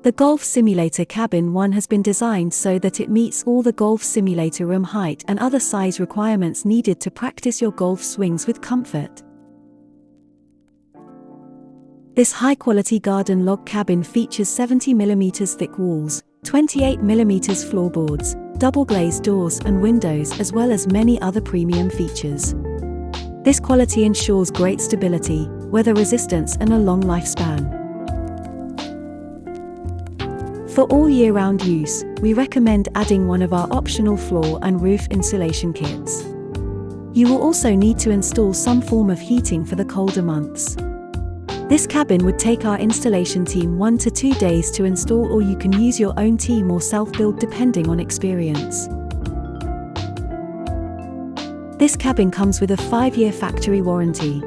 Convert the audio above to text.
The Golf Simulator Cabin 1 has been designed so that it meets all the golf simulator room height and other size requirements needed to practice your golf swings with comfort. This high-quality garden log cabin features 70mm thick walls, 28mm floorboards, double-glazed doors and windows, as well as many other premium features. This quality ensures great stability, weather resistance and a long lifespan. For all year-round use, we recommend adding one of our optional floor and roof insulation kits. You will also need to install some form of heating for the colder months. This cabin would take our installation team 1 to 2 days to install, or you can use your own team or self-build depending on experience. This cabin comes with a 5-year factory warranty.